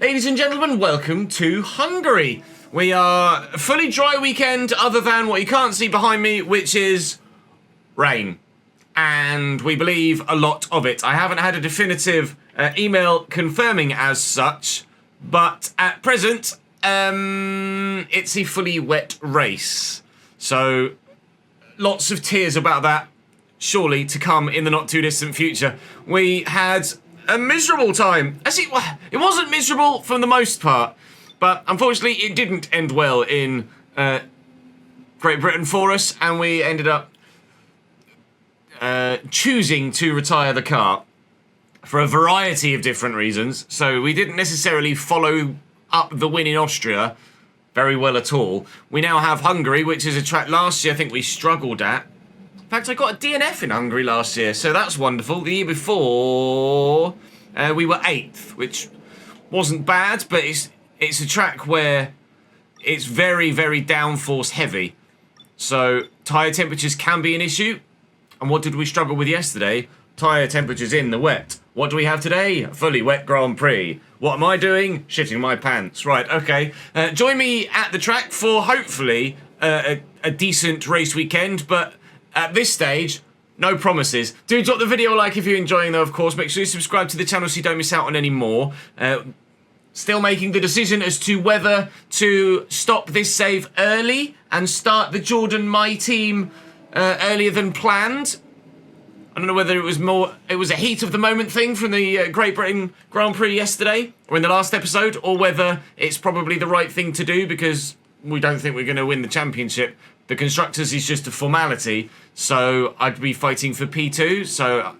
Ladies and gentlemen, welcome to Hungary. We are a fully dry weekend other than what you can't see behind me, which is rain. And we believe a lot of it. I haven't had a definitive email confirming as such, but at present, it's a fully wet race. So, lots of tears about that, surely to come in the not too distant future. We had a miserable time. Actually, it wasn't miserable for the most part, but unfortunately it didn't end well in Great Britain for us, and we ended up choosing to retire the car for a variety of different reasons. So we didn't necessarily follow up the win in Austria very well at all. We now have Hungary, which is a track last year I think we struggled at. In fact, I got a DNF in Hungary last year, so that's wonderful. The year before, we were 8th, which wasn't bad, but it's a track where it's very, very downforce heavy. So tyre temperatures can be an issue. And what did we struggle with yesterday? Tyre temperatures in the wet. What do we have today? Fully wet Grand Prix. What am I doing? Shitting my pants. Right, okay. Join me at the track for hopefully a decent race weekend, but at this stage, no promises. Do drop the video a like if you're enjoying though, of course. Make sure you subscribe to the channel so you don't miss out on any more. Still making the decision as to whether to stop this save early and start the Jordan My Team earlier than planned. I don't know whether it was a heat of the moment thing from the Great Britain Grand Prix yesterday or in the last episode, or whether it's probably the right thing to do because we don't think we're going to win the championship. The Constructors is just a formality, so I'd be fighting for P2, so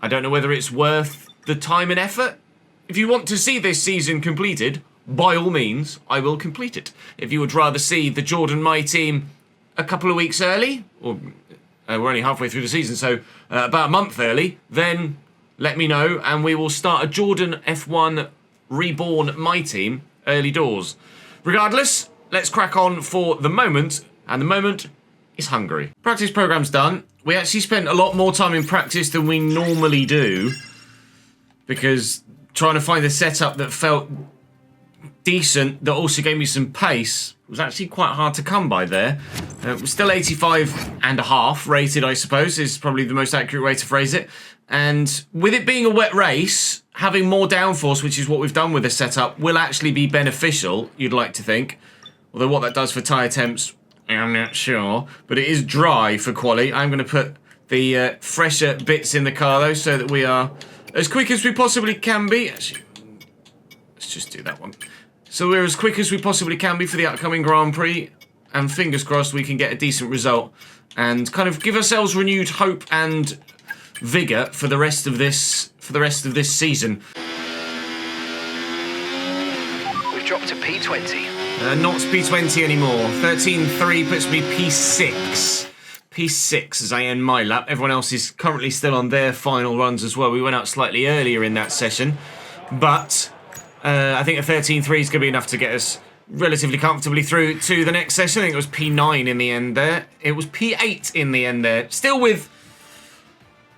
I don't know whether it's worth the time and effort. If you want to see this season completed, by all means, I will complete it. If you would rather see the Jordan My Team a couple of weeks early, or we're only halfway through the season, so about a month early, then let me know, and we will start a Jordan F1 Reborn My Team early doors. Regardless, let's crack on for the moment. And the moment is Hungary. Practice program's done. We actually spent a lot more time in practice than we normally do, because trying to find a setup that felt decent, that also gave me some pace, was actually quite hard to come by there. We're still 85.5 rated, I suppose, is probably the most accurate way to phrase it. And with it being a wet race, having more downforce, which is what we've done with the setup, will actually be beneficial, you'd like to think. Although what that does for tyre temps, I'm not sure, but it is dry for quali. I'm going to put the fresher bits in the car though, so that we are as quick as we possibly can be. Actually, let's just do that one. So we're as quick as we possibly can be for the upcoming Grand Prix, and fingers crossed we can get a decent result and kind of give ourselves renewed hope and vigour for the rest of this season. We've dropped to P20. Not P20 anymore. 13.3 puts me P6. P6 as I end my lap. Everyone else is currently still on their final runs as well. We went out slightly earlier in that session, but I think a 13.3 is going to be enough to get us relatively comfortably through to the next session. I think it was P9 in the end there. It was P8 in the end there. Still with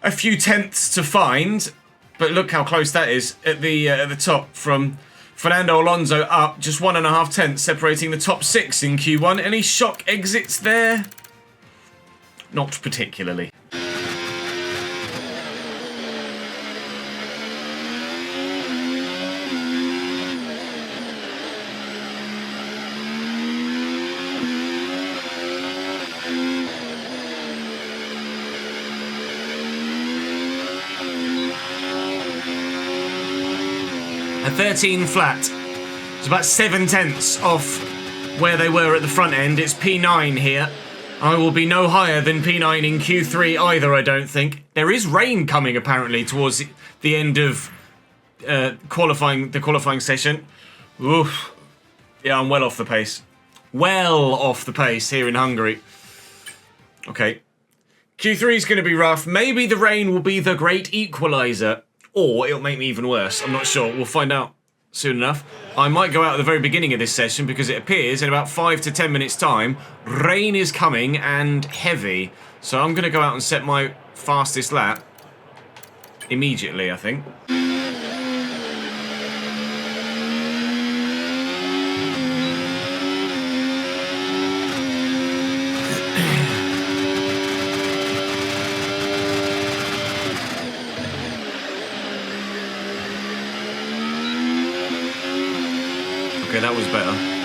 a few tenths to find, but look how close that is at the top from Fernando Alonso up just 1.5 tenths, separating the top 6 in Q1. Any shock exits there? Not particularly. A 13 flat. It's about 7 tenths off where they were at the front end. It's P9 here. I will be no higher than P9 in Q3 either, I don't think. There is rain coming apparently towards the end of the qualifying session. Oof. Yeah, I'm well off the pace. Well off the pace here in Hungary. Okay. Q3 is going to be rough. Maybe the rain will be the great equaliser. Or it'll make me even worse. I'm not sure. We'll find out soon enough. I might go out at the very beginning of this session because it appears in about 5 to 10 minutes time, rain is coming and heavy. So I'm going to go out and set my fastest lap immediately, I think. Okay, that was better.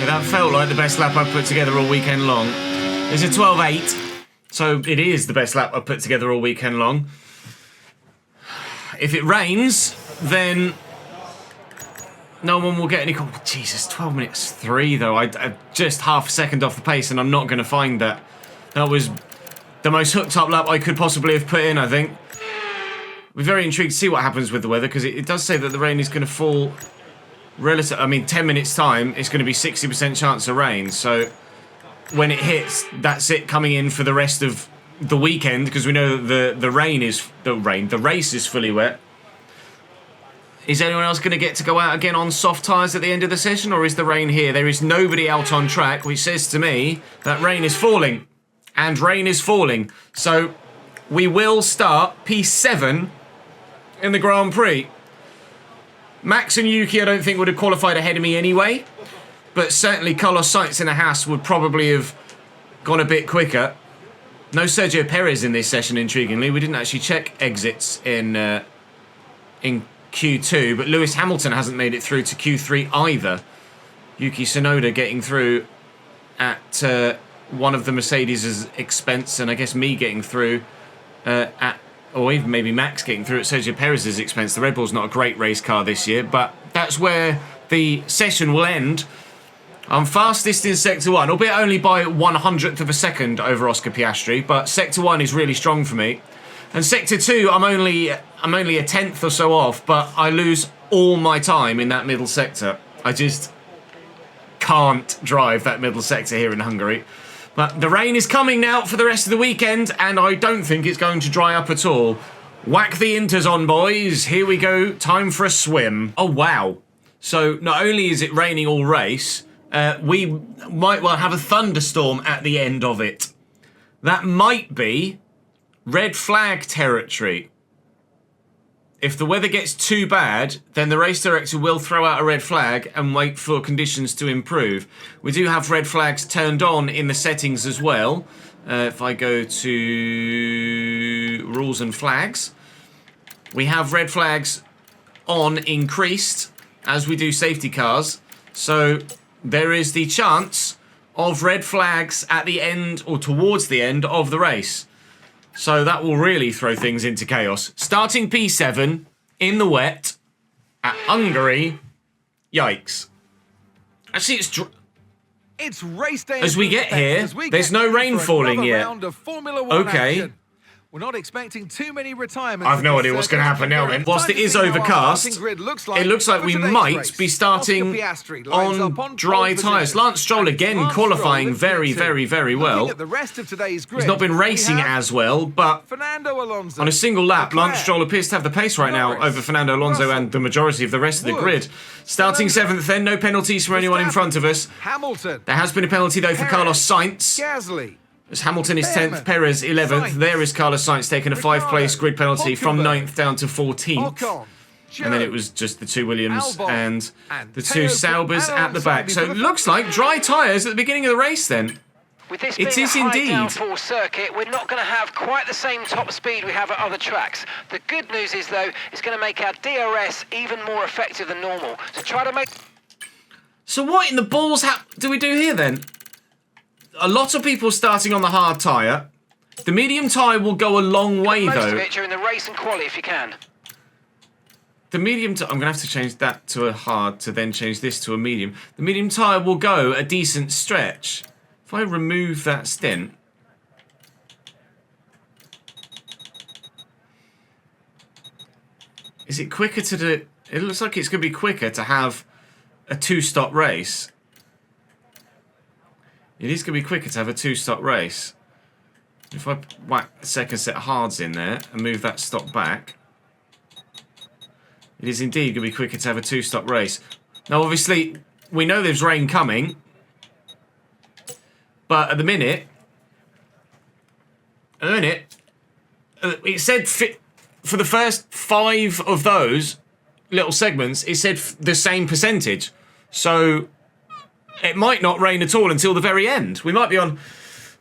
That felt like the best lap I've put together all weekend long. It's a 12.8, so it is the best lap I've put together all weekend long. If it rains, then no one will get any... Oh, Jesus, 12 minutes 3, though. I just half a second off the pace, and I'm not going to find that. That was the most hooked up lap I could possibly have put in, I think. We're very intrigued to see what happens with the weather, because it does say that the rain is going to fall... I mean, 10 minutes time, it's going to be 60% chance of rain. So when it hits, that's it coming in for the rest of the weekend, because we know that the race is fully wet. Is anyone else going to get to go out again on soft tyres at the end of the session, or is the rain here? There is nobody out on track, which says to me that rain is falling, and rain is falling. So we will start P7 in the Grand Prix. Max and Yuki, I don't think, would have qualified ahead of me anyway. But certainly Carlos Sainz and Haas would probably have gone a bit quicker. No Sergio Perez in this session, intriguingly. We didn't actually check exits in Q2. But Lewis Hamilton hasn't made it through to Q3 either. Yuki Tsunoda getting through at one of the Mercedes' expense. And I guess me getting through or even maybe Max getting through at Sergio Perez's expense. The Red Bull's not a great race car this year, but that's where the session will end. I'm fastest in Sector 1, albeit only by 1/100th of a second over Oscar Piastri, but Sector 1 is really strong for me. And Sector 2, I'm only a tenth or so off, but I lose all my time in that middle sector. I just can't drive that middle sector here in Hungary. But the rain is coming now for the rest of the weekend, and I don't think it's going to dry up at all. Whack the inters on, boys. Here we go. Time for a swim. Oh, wow. So not only is it raining all race, we might well have a thunderstorm at the end of it. That might be red flag territory. If the weather gets too bad, then the race director will throw out a red flag and wait for conditions to improve. We do have red flags turned on in the settings as well. If I go to rules and flags, we have red flags on increased as we do safety cars. So there is the chance of red flags at the end or towards the end of the race. So that will really throw things into chaos. Starting P7 in the wet at Hungary. Yikes. Actually, it's race day as we get here, there's no rain falling yet. Okay. Action. We're not expecting too many retirements. I've no idea what's going to happen now, then. Whilst it is overcast, it looks like we might be starting on dry tyres. Lance Stroll again qualifying very, very, very well. He's not been racing as well, but on a single lap, Lance Stroll appears to have the pace right now over Fernando Alonso and the majority of the rest of the grid. Starting 7th then, no penalties for anyone in front of us. There has been a penalty, though, for Carlos Sainz. As Hamilton is 10th, Perez 11th. There is Carlos Sainz taking a 5-place grid penalty from 9th down to 14th. And then it was just the two Williams and the two Saubers at the back. So it looks like dry tyres at the beginning of the race then. With this being a high downforce circuit, we're not going to have quite the same top speed we have at other tracks. The good news is, though, it's going to make our DRS even more effective than normal. So try to make... So what in the balls do we do here then? A lot of people starting on the hard tyre. The medium tyre will go a long way, though. Most of it during the race and quali if you can. The medium tyre... I'm going to have to change that to a hard to then change this to a medium. The medium tyre will go a decent stretch. If I remove that stint... Is it quicker to do... It looks like it's going to be quicker to have a 2-stop race. It is going to be quicker to have a 2-stop race. If I whack a second set of hards in there and move that stop back... It is indeed going to be quicker to have a 2-stop race. Now, obviously, we know there's rain coming. But at the minute... it said... For the first 5 of those little segments, it said the same percentage. So it might not rain at all until the very end. We might be on...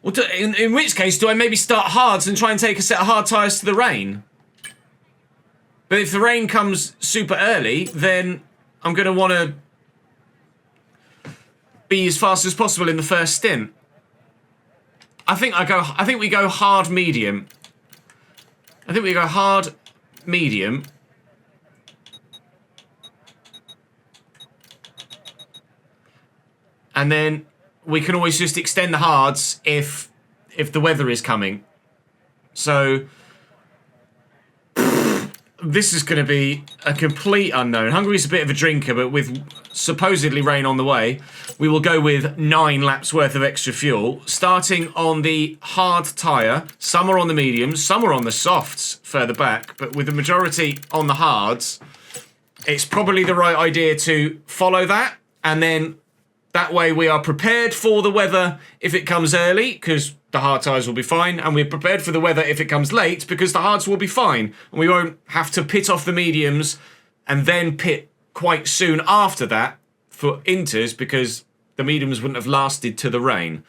Well, in which case, do I maybe start hards and try and take a set of hard tyres to the rain? But if the rain comes super early, then I'm going to want to be as fast as possible in the first stint. I think we go hard medium. I think we go hard, medium. And then we can always just extend the hards if the weather is coming. So this is going to be a complete unknown. Hungary's a bit of a drinker, but with supposedly rain on the way, we will go with 9 laps worth of extra fuel, starting on the hard tyre. Some are on the mediums, some are on the softs further back, but with the majority on the hards, it's probably the right idea to follow that, and then that way we are prepared for the weather if it comes early, because the hard tyres will be fine, and we're prepared for the weather if it comes late, because the hards will be fine, and we won't have to pit off the mediums and then pit quite soon after that for inters, because the mediums wouldn't have lasted to the rain.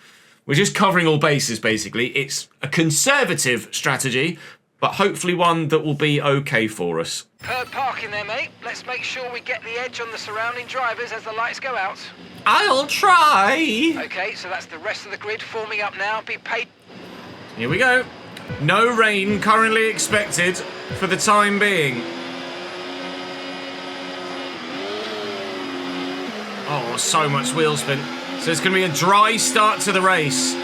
We're just covering all bases, basically. It's a conservative strategy, but hopefully one that will be okay for us. Third parking there, mate. Let's make sure we get the edge on the surrounding drivers as the lights go out. I'll try! Okay, so that's the rest of the grid forming up now. Be paid. Here we go. No rain currently expected for the time being. Oh, so much wheel spin. So it's going to be a dry start to the race.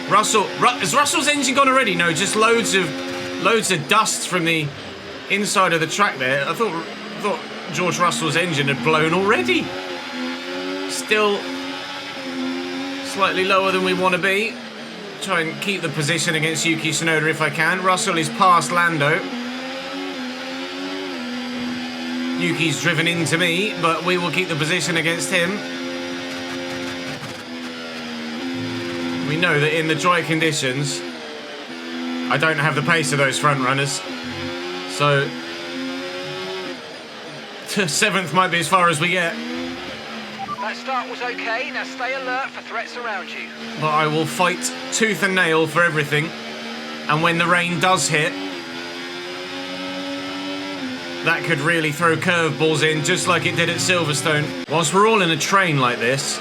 Has Russell's engine gone already? No, just loads of dust from the inside of the track there. I thought George Russell's engine had blown already. Still slightly lower than we want to be. Try and keep the position against Yuki Tsunoda if I can. Russell is past Lando. Yuki's driven into me, but we will keep the position against him. We know that in the dry conditions, I don't have the pace of those front runners. So, 7th might be as far as we get. That start was okay. Now stay alert for threats around you. But I will fight tooth and nail for everything. And when the rain does hit, that could really throw curveballs in, just like it did at Silverstone. Whilst we're all in a train like this,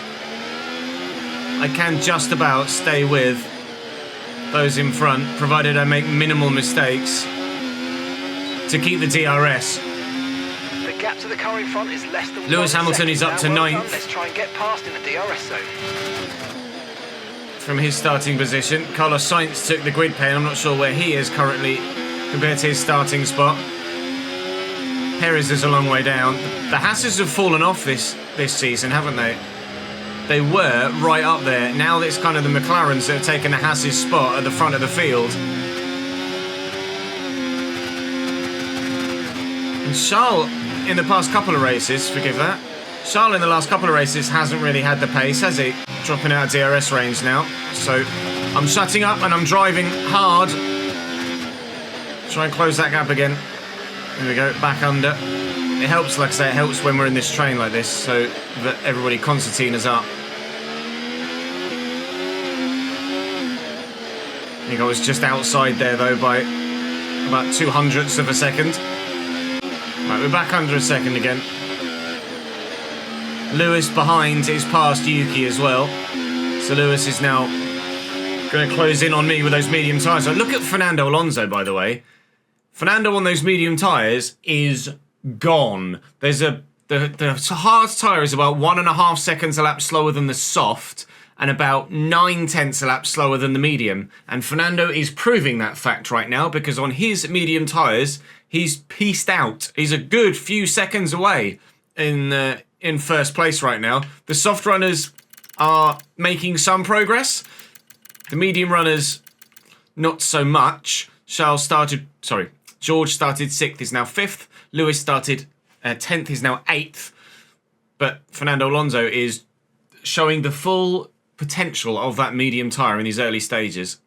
I can just about stay with those in front, provided I make minimal mistakes to keep the DRS. The gap to the car in front is less than Lewis Hamilton is up to 9th. Let's try and get past in the DRS zone. From his starting position, Carlos Sainz took the grid pay, and I'm not sure where he is currently compared to his starting spot. Perez is a long way down. The Hasses have fallen off this season, haven't they? They were right up there. Now it's kind of the McLarens that have taken the Hasses spot at the front of the field. And Charles, in the past couple of races, forgive that, Charles in the last couple of races hasn't really had the pace, has he? Dropping out of DRS range now. So I'm shutting up and I'm driving hard. Try and close that gap again. There we go, back under. It helps, like I say, it helps when we're in this train like this, so that everybody concertinas up. I think I was just outside there, though, by about 0.02 of a second. Right, we're back under a second again. Lewis behind is past Yuki as well. So Lewis is now going to close in on me with those medium tyres. So look at Fernando Alonso, by the way. Fernando on those medium tyres is gone. There's the hard tyre is about 1.5 seconds a lap slower than the soft, and about 9/10 a lap slower than the medium. And Fernando is proving that fact right now because on his medium tyres, he's pieced out. He's a good few seconds away in first place right now. The soft runners are making some progress. The medium runners, not so much. George started 6th, is now 5th. Lewis started 10th, is now 8th. But Fernando Alonso is showing the full potential of that medium tyre in these early stages.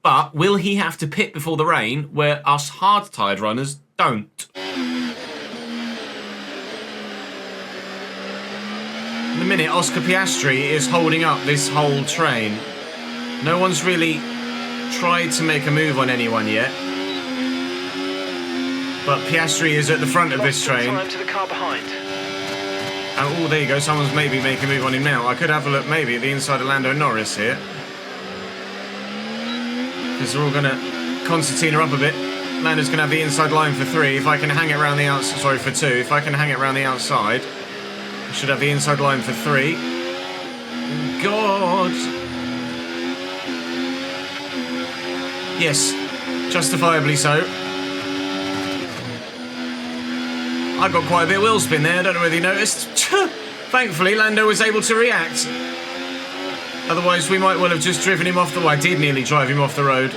But will he have to pit before the rain, where us hard-tyred runners don't? In a minute, Oscar Piastri is holding up this whole train. No one's really tried to make a move on anyone yet. But Piastri is at the front of this train. Time to the car behind. Oh, there you go. Someone's maybe making a move on him now. I could have a look maybe at the inside of Lando Norris here. Because they're all going to concertina up a bit. Lando's going to have the inside line for 3. If I can hang it around the outside... Sorry, for 2. If I can hang it around the outside, I should have the inside line for 3. God. Yes, justifiably so. I got quite a bit of wheel spin there, I don't know whether you noticed. Thankfully, Lando was able to react. Otherwise, we might well have just driven him off the... Well, I did nearly drive him off the road.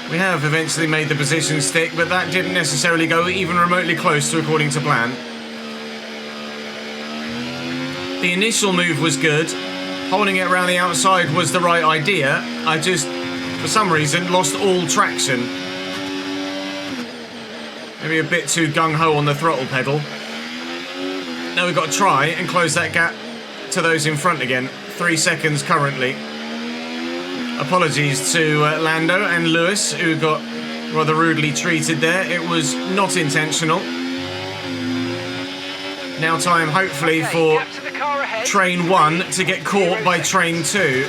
We have eventually made the position stick, but that didn't necessarily go even remotely close to according to plan. The initial move was good. Holding it around the outside was the right idea. I just, for some reason, lost all traction. Maybe a bit too gung-ho on the throttle pedal. Now we've got to try and close that gap to those in front again. 3 seconds currently. Apologies to Lando and Lewis, who got rather rudely treated there. It was not intentional. Now time, hopefully, for Train 1 to get caught by Train 2.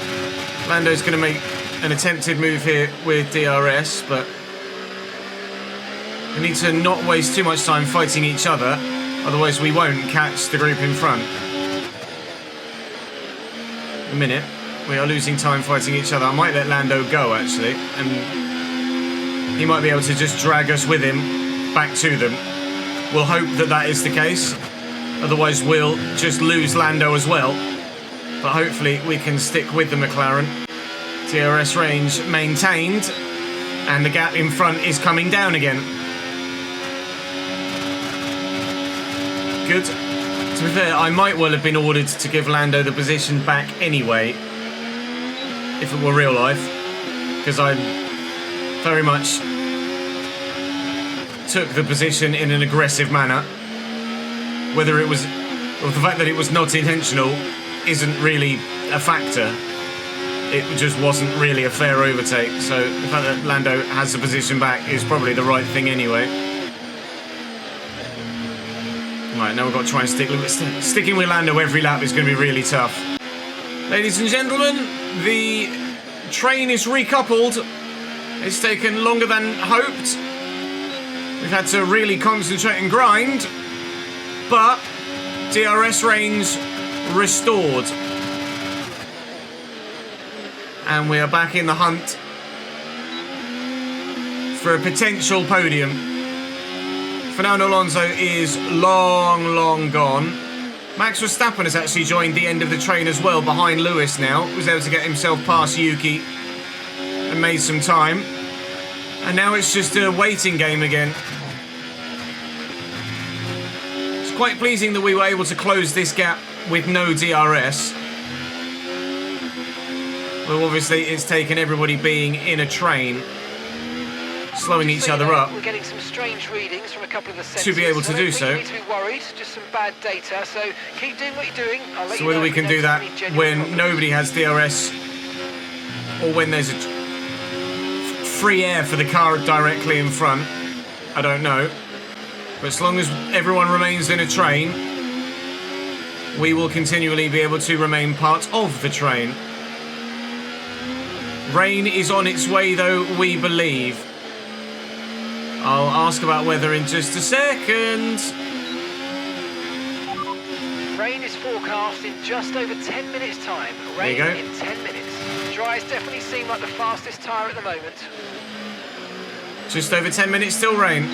Lando's going to make an attempted move here with DRS, but we need to not waste too much time fighting each other, otherwise we won't catch the group in front. A minute. We are losing time fighting each other. I might let Lando go, actually, and he might be able to just drag us with him back to them. We'll hope that that is the case. Otherwise, we'll just lose Lando as well. But hopefully we can stick with the McLaren. DRS range maintained, and the gap in front is coming down again. Good. To be fair, I might well have been ordered to give Lando the position back anyway, if it were real life, because I very much took the position in an aggressive manner. Whether it was, or the fact that it was not intentional isn't really a factor. It just wasn't really a fair overtake, so the fact that Lando has the position back is probably the right thing anyway. Right, now we've got to try and sticking with Lando every lap is going to be really tough. Ladies and gentlemen, the train is recoupled. It's taken longer than hoped. We've had to really concentrate and grind, but DRS range restored. And we are back in the hunt for a potential podium. Fernando Alonso is long gone. Max Verstappen has actually joined the end of the train as well, behind Lewis now. Was able to get himself past Yuki and made some time. And now it's just a waiting game again. It's quite pleasing that we were able to close this gap with no DRS. Well, obviously it's taken everybody being in a train, slowing each other up, we're getting some strange readings from a couple of the sensors, to be able to do so. You need to be worried, just some bad data, so keep doing what you're doing. I'll let So you whether know we if can do there's that any genuine when problems. nobody has DRS, or when there's a free air for the car directly in front, I don't know. But as long as everyone remains in a train, we will continually be able to remain part of the train. Rain is on its way though, we believe. I'll ask about weather in just a second. Rain is forecast in just over 10 minutes' time. Rain There you in 10 minutes. Dries definitely seem like the fastest tyre at the moment. Just over 10 minutes, still rain.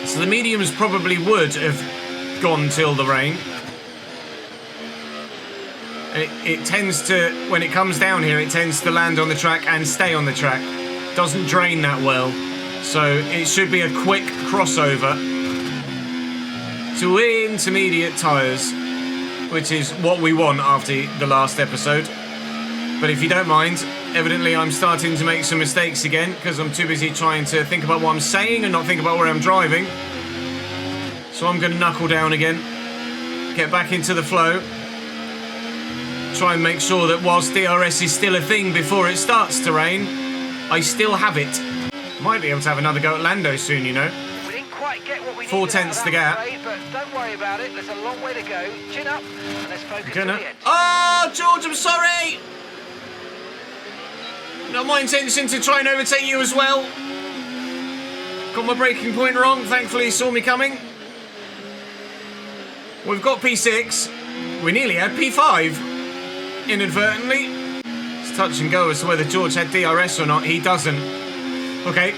So the mediums probably would have gone till the rain. And it tends to, when it comes down here, it tends to land on the track and stay on the track. Doesn't drain that well. So it should be a quick crossover to intermediate tyres, which is what we want after the last episode. But if you don't mind, evidently I'm starting to make some mistakes again because I'm too busy trying to think about what I'm saying and not think about where I'm driving. So I'm going to knuckle down again, get back into the flow, try and make sure that whilst DRS is still a thing before it starts to rain, I still have it. Might be able to have another go at Lando soon, you know. We didn't quite get what we 4 needed tenths out the of that, gap. I'm afraid, but don't worry about it. There's a long way to go. Chin up, and let's focus on the end. Oh, George, I'm sorry! Not my intention to try and overtake you as well. Got my braking point wrong. Thankfully, he saw me coming. We've got P6. We nearly had P5. Inadvertently. It's touch and go as to whether George had DRS or not. He doesn't. Okay.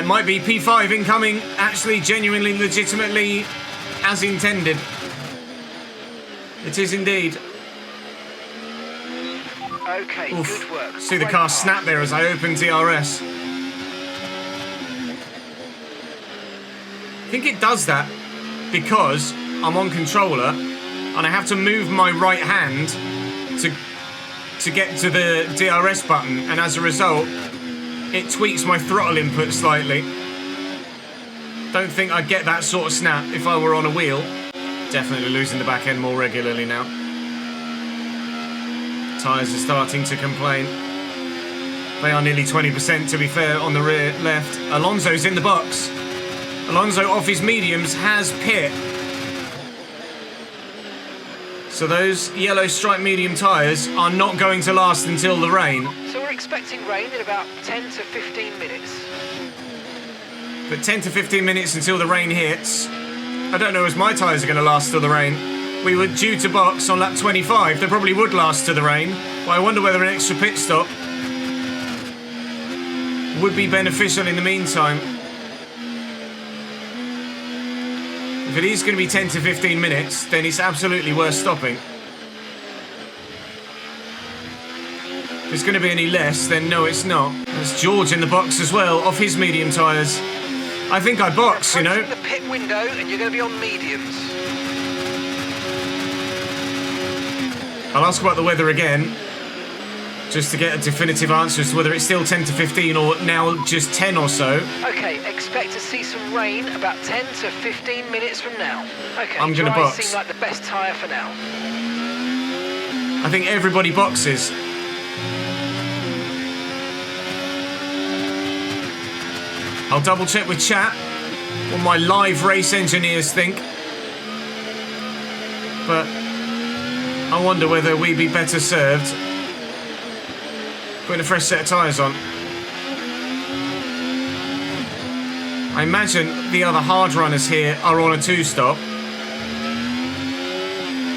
Might be P5 incoming. Actually, genuinely, legitimately, as intended. It is indeed. Okay, Oof. good work. See the Great car pass. snap there as I open DRS. I think it does that because I'm on controller and I have to move my right hand to get to the DRS button, and as a result it tweaks my throttle input slightly. Don't think I'd get that sort of snap if I were on a wheel. Definitely losing the back end more regularly now. Tyres are starting to complain. They are nearly 20% to be fair on the rear left. Alonso's in the box. Alonso off his mediums has pit. So those yellow striped medium tyres are not going to last until the rain. So we're expecting rain in about 10 to 15 minutes. But 10 to 15 minutes until the rain hits. I don't know as my tyres are going to last till the rain. We were due to box on lap 25. They probably would last to the rain. But I wonder whether an extra pit stop would be beneficial in the meantime. If it is going to be 10 to 15 minutes, then it's absolutely worth stopping. If it's going to be any less, then no, it's not. There's George in the box as well, off his medium tyres. I think I box, you know. The pit window, and you're going to be on mediums. I'll ask about the weather again, just to get a definitive answer as to whether it's still 10 to 15 or now just 10 or so. Okay, expect to see some rain about 10 to 15 minutes from now. Okay, I'm going to dry box. seem like the best tyre for now. I think everybody boxes. I'll double check with chat what my live race engineers think. But I wonder whether we'd be better served putting a fresh set of tyres on. I imagine the other hard runners here are on a 2-stop.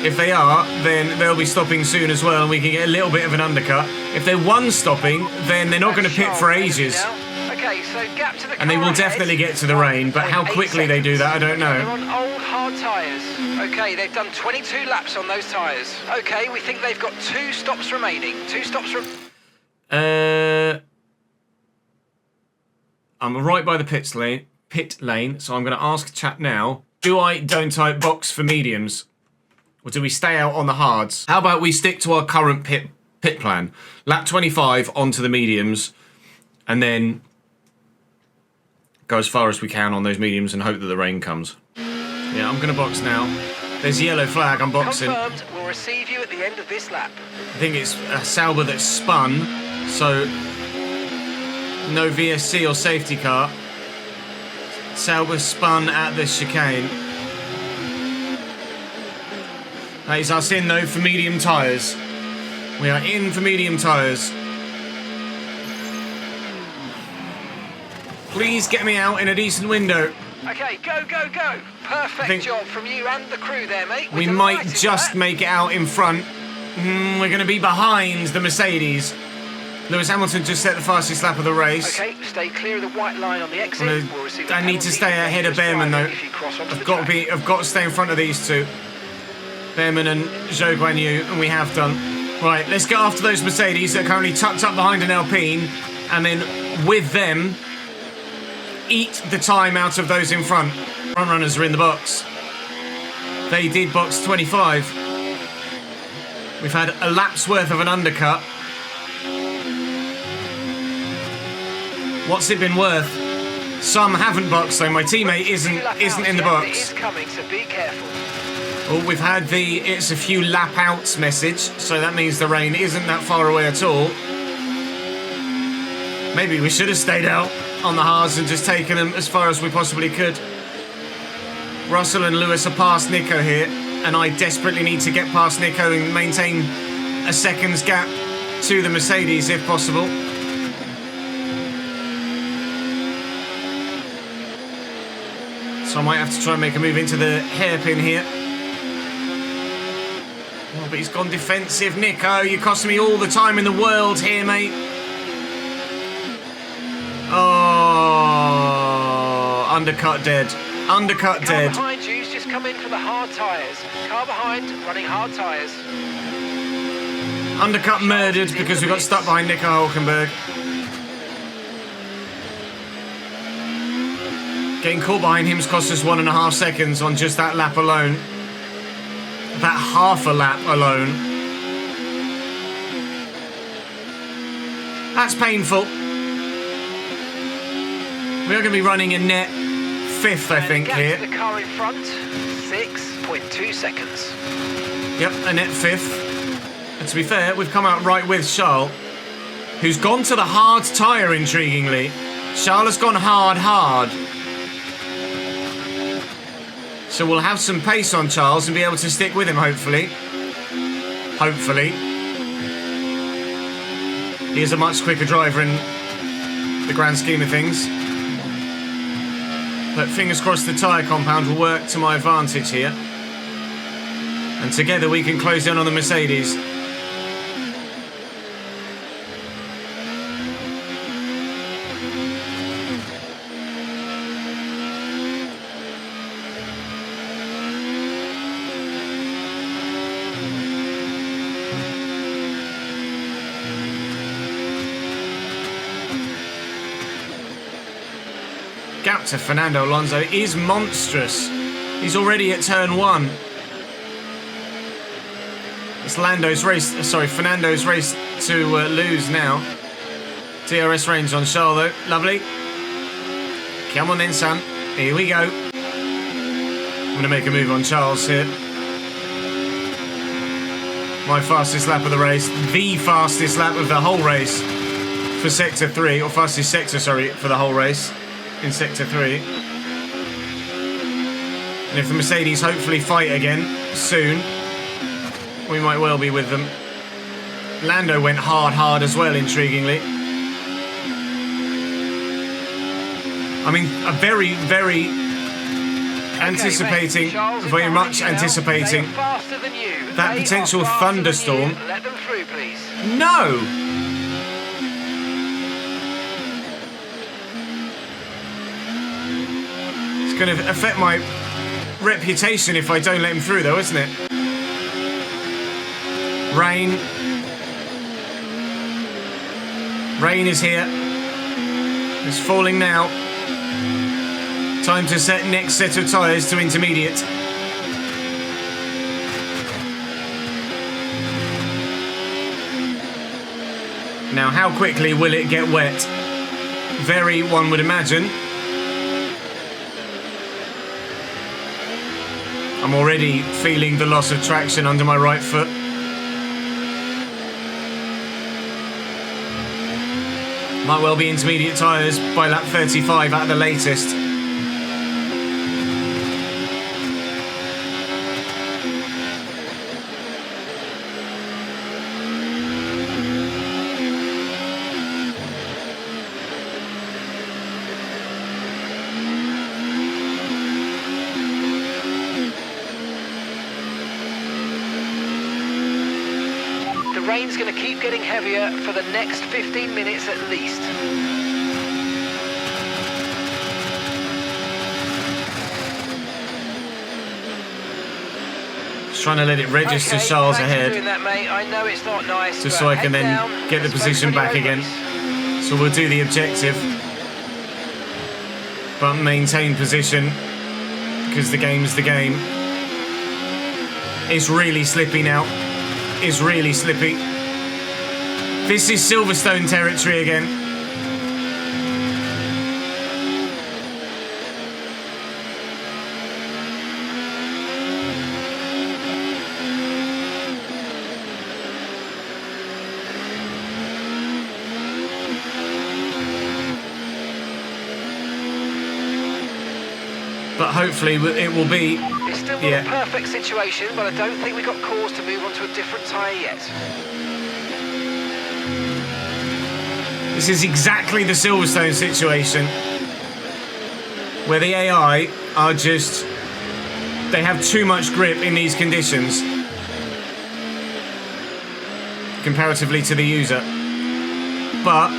If they are, then they'll be stopping soon as well and we can get a little bit of an undercut. If they're 1-stopping, then they're not going to pit for ages. Okay, so gap to the And they will car definitely ahead. get to the rain, but how 1.8 quickly they do that, I don't They're know. on old hard tyres. Okay, they've done 22 laps on those tyres. Okay, we think they've got 2 stops remaining. 2 stops I'm right by the pit lane, so I'm going to ask chat now, don't I box for mediums? Or do we stay out on the hards? How about we stick to our current pit plan? Lap 25 onto the mediums, and then go as far as we can on those mediums and hope that the rain comes. Yeah, I'm going to box now. There's a yellow flag, I'm boxing. confirmed. We'll receive you at the end of this lap. I think it's a Sauber that's spun, so no VSC or safety car. Sauber spun at the chicane. That is us in though for medium tyres. We are in for medium tyres. Please get me out in a decent window. Okay, go, go, go. Perfect job from you and the crew there, mate. We might just make it out in front. We're going to be behind the Mercedes. Lewis Hamilton just set the fastest lap of the race. Okay, stay clear of the white line on the exit. I need to stay ahead of Behrman though. I've got to stay in front of these two. Behrman and Zhou Guanyu, and we have done. Right, let's get after those Mercedes that are currently tucked up behind an Alpine, and then with them, eat the time out of those in front. Front runners are in the box. They did box 25. We've had a lap's worth of an undercut. What's it been worth? Some haven't boxed, though. My teammate isn't in the box. It is coming, so be careful. Oh, we've had the "it's a few lap outs" message, so that means the rain isn't that far away at all. Maybe we should have stayed out on the hards and just taken them as far as we possibly could. Russell and Lewis are past Nico here, and I desperately need to get past Nico and maintain a second's gap to the Mercedes if possible. So I might have to try and make a move into the hairpin here. Oh, but he's gone defensive. Nico, you're costing me all the time in the world here, mate. Oh, undercut dead. Undercut dead. Car behind you's just come in for the hard tyres. Car behind, running hard tyres. Undercut murdered because we got stuck behind Nico Hulkenberg. Getting caught behind him's cost us 1.5 seconds on just that lap alone. That half a lap alone. That's painful. We are going to be running a net 5th, I think, here. The car in front, 6.2 seconds. Yep, a net 5th. And to be fair, we've come out right with Charles, who's gone to the hard tyre, intriguingly. Charles has gone hard. So we'll have some pace on Charles and be able to stick with him, hopefully. Hopefully. He is a much quicker driver in the grand scheme of things. But fingers crossed the tyre compound will work to my advantage here. And together we can close down on the Mercedes. Gap to Fernando Alonso is monstrous. He's already at turn 1. It's Fernando's race to lose now. DRS range on Charles though, lovely. Come on then, son. Here we go. I'm going to make a move on Charles here. My fastest lap of the race, the fastest lap of the whole race for Sector 3, or fastest sector, sorry, for the whole race. In Sector 3. And if the Mercedes hopefully fight again soon, we might well be with them. Lando went hard as well, intriguingly. I mean, a very anticipating, very much anticipating that potential thunderstorm. Let them through, please. No! It's going to affect my reputation if I don't let him through, though, isn't it? Rain. Rain is here. It's falling now. Time to set next set of tyres to intermediate. Now, how quickly will it get wet? Very, one would imagine. I'm already feeling the loss of traction under my right foot. Might well be intermediate tyres by lap 35 at the latest. rain's going to keep getting heavier for the next 15 minutes at least. Just trying to let it register Charles ahead. Doing that, mate. I know it's not nice, just so I can then get the position back again. So we'll do the objective, but maintain position because the game's the game. It's really slippy now. It's really slippy. This is Silverstone territory again. But hopefully it will be. It's still not a perfect situation, but I don't think we've got cause to move on to a different tyre yet. This is exactly the Silverstone situation, where the AI are just, they have too much grip in these conditions comparatively to the user. But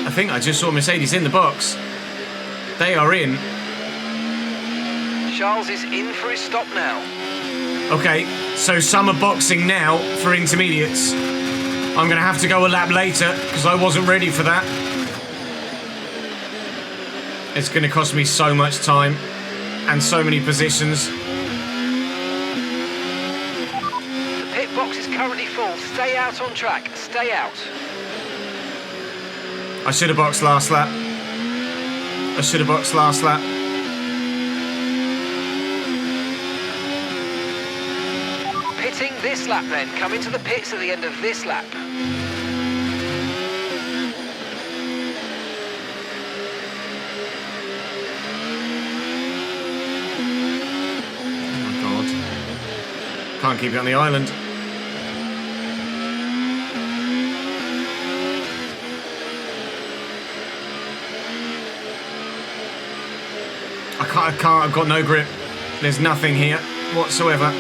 I think I just saw Mercedes in the box. They are in. Charles is in for his stop now. Okay, so some are boxing now for intermediates. I'm going to have to go a lap later because I wasn't ready for that. It's going to cost me so much time and so many positions. The pit box is currently full. Stay out on track. Stay out. I should have boxed last lap. I should have boxed last lap. Pitting this lap then. Come into the pits at the end of this lap. Oh my God. Can't keep it on the island. I can't, I've got no grip. There's nothing here whatsoever.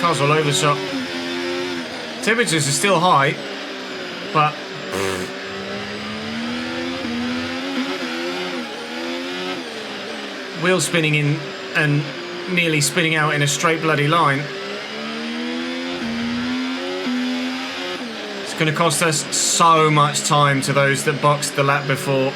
Car's all over the shop. Temperatures are still high, but wheel spinning in and nearly spinning out in a straight bloody line. It's going to cost us so much time to those that boxed the lap before.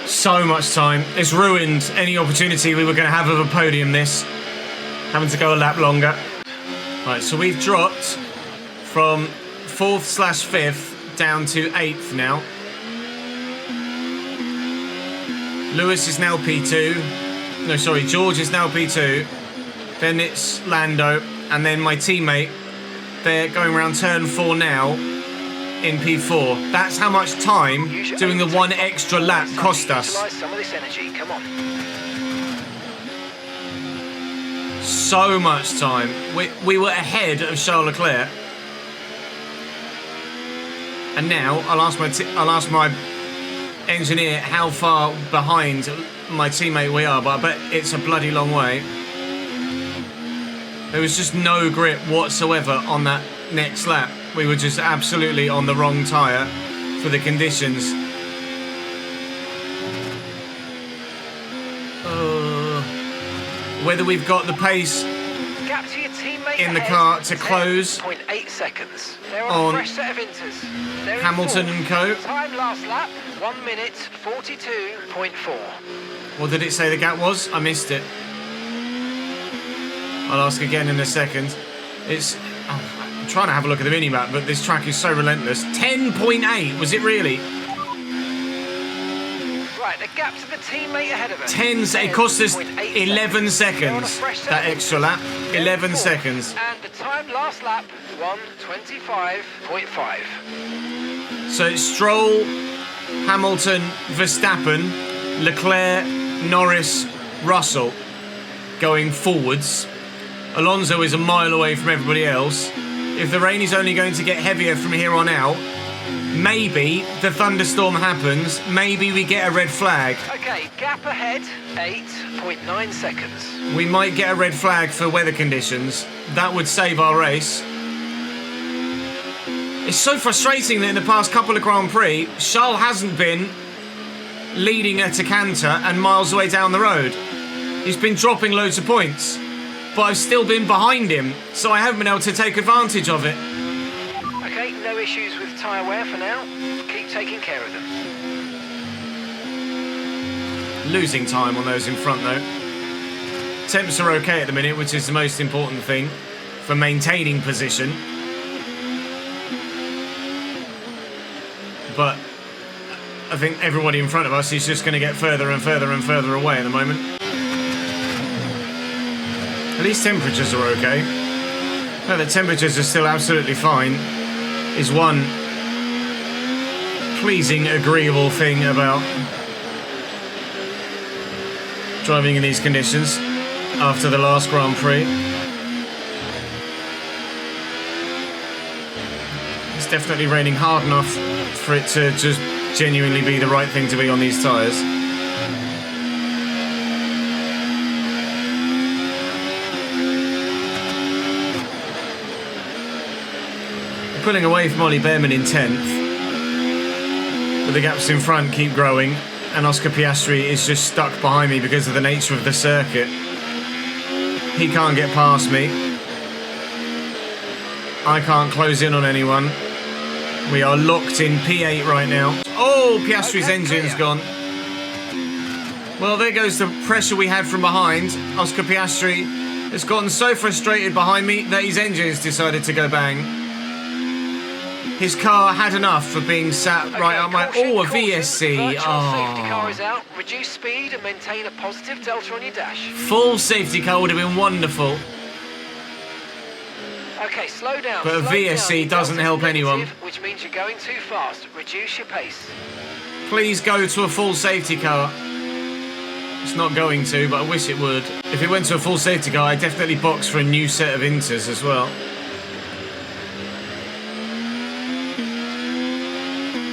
So much time. It's ruined any opportunity we were going to have of a podium this. Having to go a lap longer. Right, so we've dropped from 4th/5th down to 8th now. Lewis is now P2. No, sorry, George is now P2. Then it's Lando, and then my teammate, they're going around turn 4 now in P4. That's how much time doing the one extra lap cost us. Some of this energy. Come on. So much time. We were ahead of Charles Leclerc. And now I'll ask my engineer how far behind my teammate we are, but I bet it's a bloody long way. There was just no grip whatsoever on that next lap. We were just absolutely on the wrong tyre for the conditions. Whether we've got the pace Gap to your teammate in the car to close 0.8 seconds. They're on a fresh set of inters. They're Hamilton and co. Time last lap 1 minute 42.4. What did it say the gap was? I missed it. I'll ask again in a second. I'm trying to have a look at the mini-map, but this track is so relentless. 10.8, was it really? Right, the gap to the teammate ahead of us. It cost us 11 seconds, that extra lap. 11 seconds. And the time last lap, 1:25.5. So it's Stroll, Hamilton, Verstappen, Leclerc, Norris, Russell going forwards. Alonso is a mile away from everybody else. if the rain is only going to get heavier from here on out, maybe the thunderstorm happens, maybe we get a red flag. Okay, gap ahead, 8.9 seconds. We might get a red flag for weather conditions. That would save our race. It's so frustrating that in the past couple of Grand Prix, Charles hasn't been leading at a canter and miles away down the road. He's been dropping loads of points, but I've still been behind him, so I haven't been able to take advantage of it. Okay, no issues with tyre wear for now. Keep taking care of them. Losing time on those in front though. Temps are okay at the minute, which is the most important thing for maintaining position. But I think everybody in front of us is just going to get further and further and further away at the moment. At least temperatures are okay. No, the temperatures are still absolutely fine. Is one pleasing, agreeable thing about driving in these conditions after the last Grand Prix. It's definitely raining hard enough for it to just genuinely be the right thing to be on these tyres. Pulling away from Ollie Behrman in 10th, but the gaps in front keep growing, and Oscar Piastri is just stuck behind me because of the nature of the circuit. He can't get past me. I can't close in on anyone. We are locked in P8 right now. Oh, Piastri's engine's gone. Well, there goes the pressure we had from behind. Oscar Piastri has gotten so frustrated behind me that his engine's decided to go bang. His car had enough for being sat right on my... Oh, a VSC. Safety car is out. Reduce speed and maintain a positive delta on your dash. Full safety car would have been wonderful. Okay, slow down. But a VSC doesn't help anyone. Which means you're going too fast. Reduce your pace. Please go to a full safety car. It's not going to, but I wish it would. If it went to a full safety car, I'd definitely box for a new set of inters as well.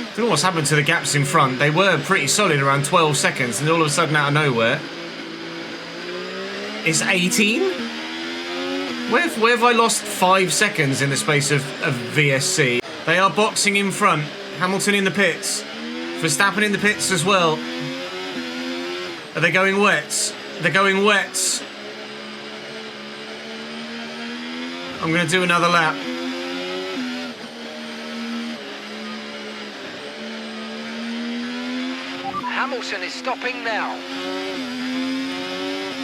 I don't know what's happened to the gaps in front. They were pretty solid, around 12 seconds, and all of a sudden, out of nowhere, it's 18? Where have I lost 5 seconds in the space of VSC? They are boxing in front. Hamilton in the pits. Verstappen in the pits as well. Are they going wets? They're going wets. I'm going to do another lap. Hamilton is stopping now.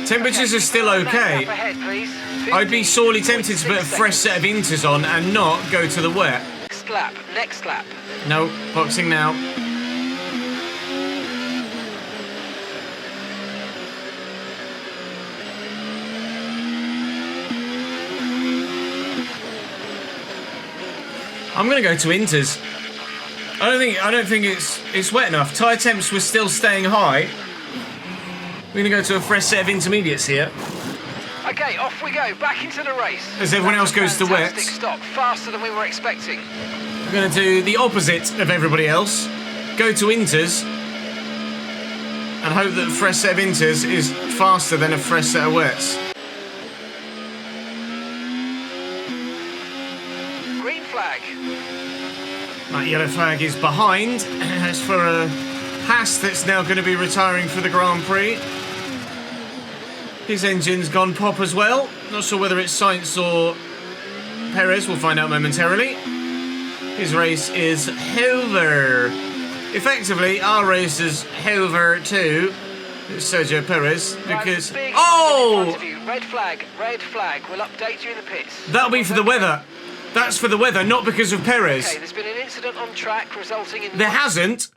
Temperatures are still okay. I'd be sorely tempted to put a fresh set of inters on and not go to the wet. Next lap. No, boxing now. I'm gonna go to inters. I don't think it's wet enough. Tyre temps were still staying high. We're gonna go to a fresh set of intermediates here. Okay, off we go, back into the race. As everyone else goes to wet. Stop, faster than we were expecting. We're gonna do the opposite of everybody else. Go to inters and hope that a fresh set of inters is faster than a fresh set of wets. Green flag. That yellow flag is behind. That's for a Haas that's now going to be retiring for the Grand Prix. His engine's gone pop as well. Not sure whether it's Sainz or Perez. We'll find out momentarily. His race is over. Effectively, our race is over too. It's Sergio Perez because... Oh! Red flag. We'll update you in the pits. That'll be for the weather. That's for the weather, not because of Perez. Okay, there's been an incident on track resulting in... There hasn't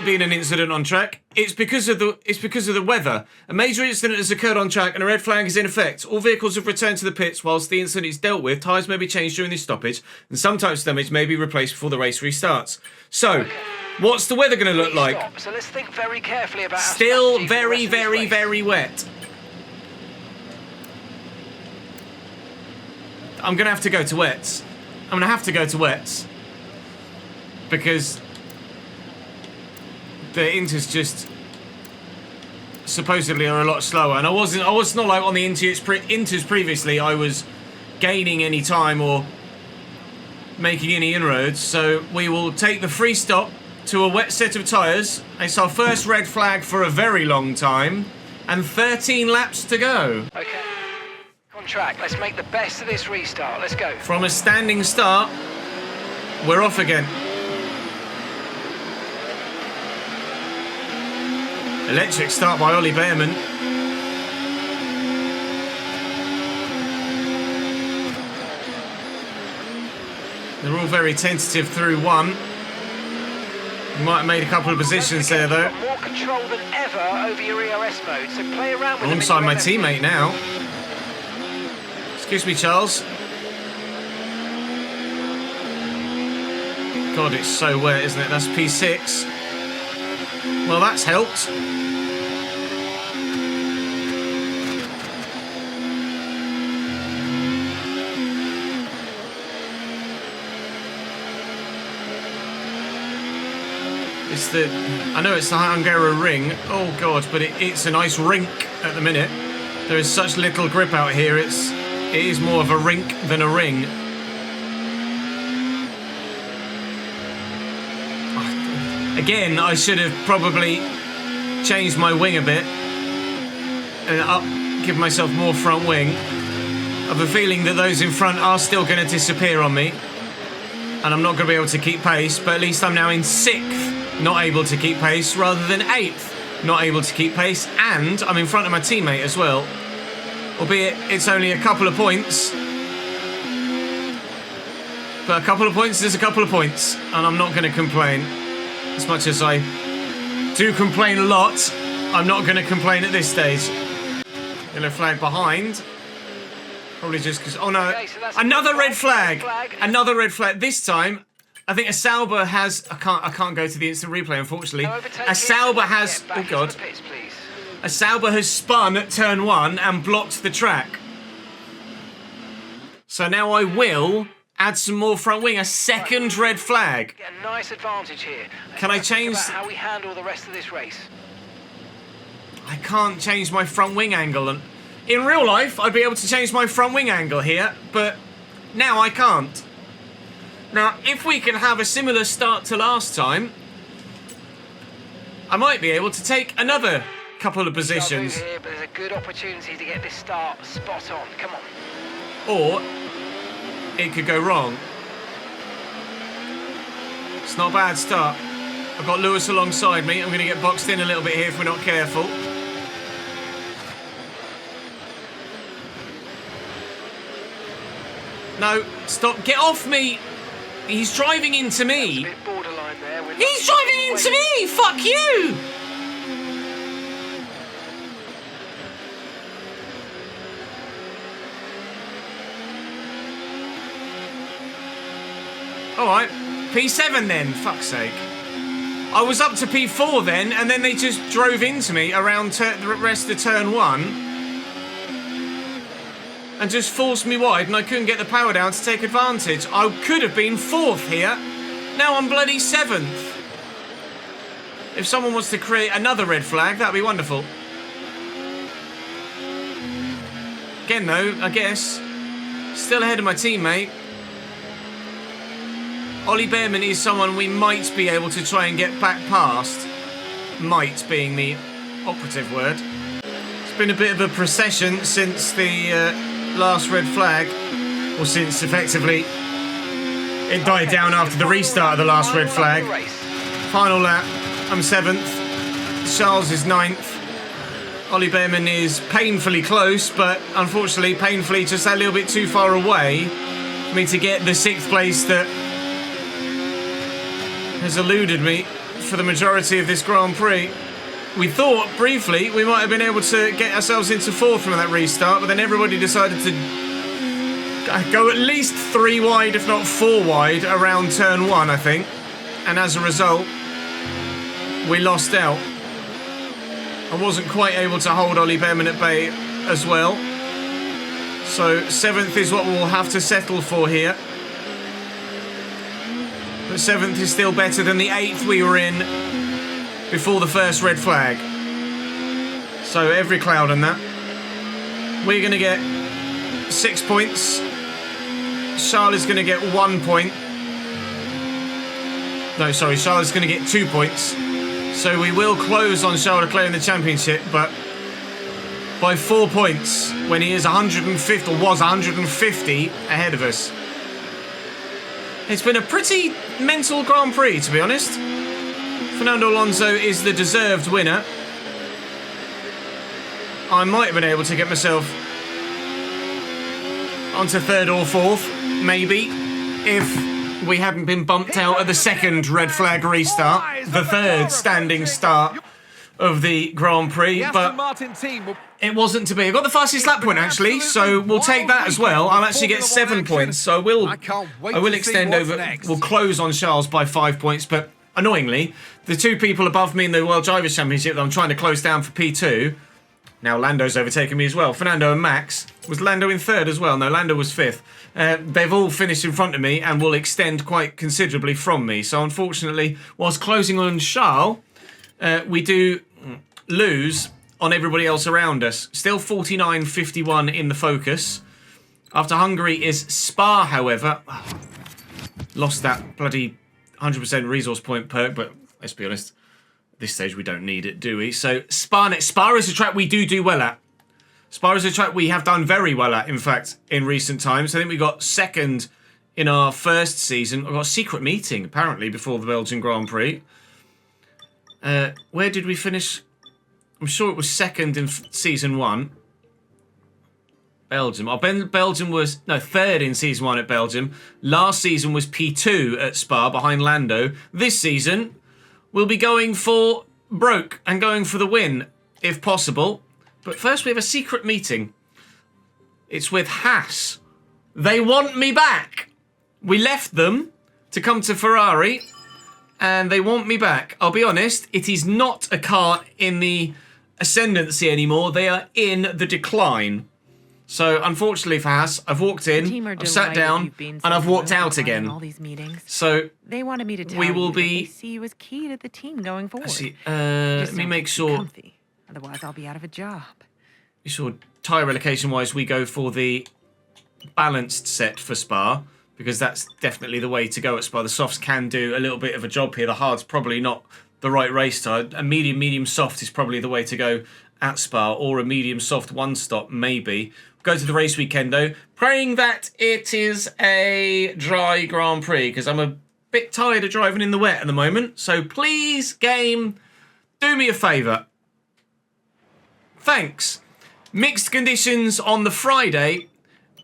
been an incident on track. It's because of the weather. A major incident has occurred on track and a red flag is in effect. All vehicles have returned to the pits whilst the incident is dealt with. Tyres may be changed during this stoppage and some types of damage may be replaced before the race restarts. So, what's the weather going to look like? So let's think very carefully about... Still very, very, very wet. I'm going to have to go to wets. I'm going to have to go to wets. Because the inters just supposedly are a lot slower. And I was not like on the inters previously, I was gaining any time or making any inroads. So we will take the free stop to a wet set of tyres. It's our first red flag for a very long time. And 13 laps to go. Okay, on track. Let's make the best of this restart. Let's go. From a standing start, we're off again. Electric start by Ollie Behrman. They're all very tentative through one. You might have made a couple of positions there, though. More control than ever over your ERS mode, so play around with Alongside my teammate now. Excuse me, Charles. God, it's so wet, isn't it? That's P6. Well, that's helped. I know it's the Hungary ring. Oh God, but it's a nice rink at the minute. There is such little grip out here. It is more of a rink than a ring. Again, I should have probably changed my wing a bit and give myself more front wing. I have a feeling that those in front are still going to disappear on me, and I'm not going to be able to keep pace. But at least I'm now in 6th. Not able to keep pace, rather than 8th, not able to keep pace, and I'm in front of my teammate as well. Albeit it's only a couple of points. But a couple of points is a couple of points, and I'm not going to complain. As much as I do complain a lot, I'm not going to complain at this stage. Yellow flag behind. Probably just because... Oh no, Okay, so that's another red flag! flag. Another red flag. This time... I think a Sauber has... I can't go to the instant replay, unfortunately. No overtaking. A Sauber has... Get back Oh, God. into the pits, please. A Sauber has spun at turn 1 and blocked the track. So now I will add some more front wing. A second red flag. Get a nice advantage here. Can I Let's think change... about how we handle the rest of this race. I can't change my front wing angle. And in real life, I'd be able to change my front wing angle here, but now I can't. Now, if we can have a similar start to last time, I might be able to take another couple of positions. Here, but there's a good opportunity to get this start spot on. Come on. Or it could go wrong. It's not a bad start. I've got Lewis alongside me. I'm going to get boxed in a little bit here if we're not careful. No, stop. Get off me. He's driving into me. A bit borderline there. He's driving into me. Fuck you. Alright, P7 then, fuck's sake. I was up to P4 then, and then they just drove into me around the rest of turn 1 and just forced me wide, and I couldn't get the power down to take advantage. I could have been 4th here. Now I'm bloody 7th. If someone wants to create another red flag, that'd be wonderful. Again though, I guess, still ahead of my teammate. Ollie Behrman is someone we might be able to try and get back past. Might being the operative word. It's been a bit of a procession since the last red flag. Or since, effectively, it died down after the restart of the last red flag. Final lap, I'm 7th. Charles is 9th. Ollie Behrman is painfully close, but unfortunately, painfully just a little bit too far away for me to get the 6th place that has eluded me for the majority of this Grand Prix. We thought, briefly, we might have been able to get ourselves into 4th from that restart, but then everybody decided to go at least 3 wide, if not 4 wide, around turn 1, I think. And as a result, we lost out. I wasn't quite able to hold Ollie Behrman at bay as well. So 7th is what we'll have to settle for here. But 7th is still better than the 8th we were in before the first red flag. So every cloud on that. We're going to get 6 points. Charles is going to get 1 point. No, sorry, Charles is going to get 2 points. So we will close on Charles Leclerc in the championship, but by 4 points when he is 150, or was 150 ahead of us. It's been a pretty mental Grand Prix, to be honest. Fernando Alonso is the deserved winner. I might have been able to get myself onto 3rd or 4th, maybe, if we hadn't been bumped out at the 2nd red flag restart, the 3rd standing start of the Grand Prix, but it wasn't to be. I got the fastest lap point, actually, so we'll take that as well. I'll actually get 7 points, so I will extend over. We'll close on Charles by 5 points, but annoyingly, the 2 people above me in the World Drivers' Championship that I'm trying to close down for P2, now Lando's overtaken me as well. Fernando and Max. Was Lando in 3rd as well? No, Lando was 5th. They've all finished in front of me and will extend quite considerably from me. So unfortunately, whilst closing on Charles, we do lose on everybody else around us. Still 49.51 in the focus. After Hungary is Spa, however. Lost that bloody 100% resource point perk, but let's be honest, at this stage we don't need it, do we? So Spa is a track we do well at. Spa is a track we have done very well at, in fact, in recent times. I think we got 2nd in our first season. I got a secret meeting, apparently, before the Belgian Grand Prix. Where did we finish? I'm sure it was 2nd in season 1. Belgium. Oh, Belgium was... No, 3rd in season 1 at Belgium. Last season was P2 at Spa, behind Lando. This season, we'll be going for broke and going for the win, if possible. But first we have a secret meeting. It's with Haas. They want me back. We left them to come to Ferrari, and they want me back. I'll be honest, it is not a car in the ascendancy anymore. They are in the decline. So unfortunately for Haas, I've walked in, I've sat down, and I've walked out again. All these meetings. So they wanted me to tell we will you be... They see you as key to the team going forward. Actually, let me make sure... Comfy. Otherwise, I'll be out of a job. You saw tyre relocation-wise, we go for the balanced set for Spa, because that's definitely the way to go at Spa. The softs can do a little bit of a job here. The hard's probably not the right race tire. A medium soft is probably the way to go at Spa, or a medium soft one stop, maybe. Go to the race weekend, though, praying that it is a dry Grand Prix, because I'm a bit tired of driving in the wet at the moment. So please, game, do me a favour. Thanks. Mixed conditions on the Friday,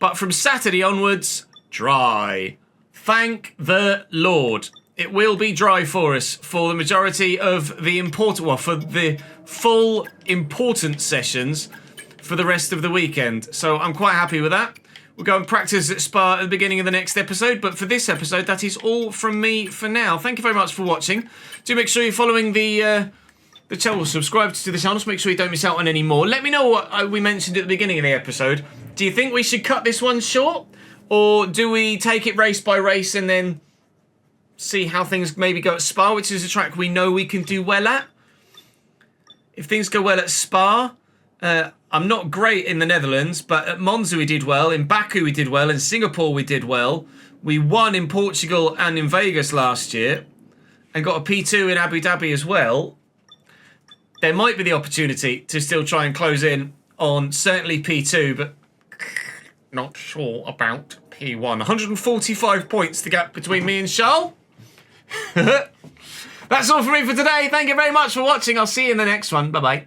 but from Saturday onwards, dry. Thank the Lord. It will be dry for us for the majority of the for the full important sessions for the rest of the weekend. So I'm quite happy with that. We'll go and practice at Spa at the beginning of the next episode, but for this episode, that is all from me for now. Thank you very much for watching. Do make sure you're following the channel, subscribe to the channel to make sure you don't miss out on any more. Let me know what we mentioned at the beginning of the episode. Do you think we should cut this one short? Or do we take it race by race and then see how things maybe go at Spa, which is a track we know we can do well at? If things go well at Spa, I'm not great in the Netherlands, but at Monza we did well, in Baku we did well, in Singapore we did well. We won in Portugal and in Vegas last year, and got a P2 in Abu Dhabi as well. There might be the opportunity to still try and close in on certainly P2, but not sure about P1. 145 points the gap between me and Charles. That's all from me for today. Thank you very much for watching. I'll see you in the next one. Bye-bye.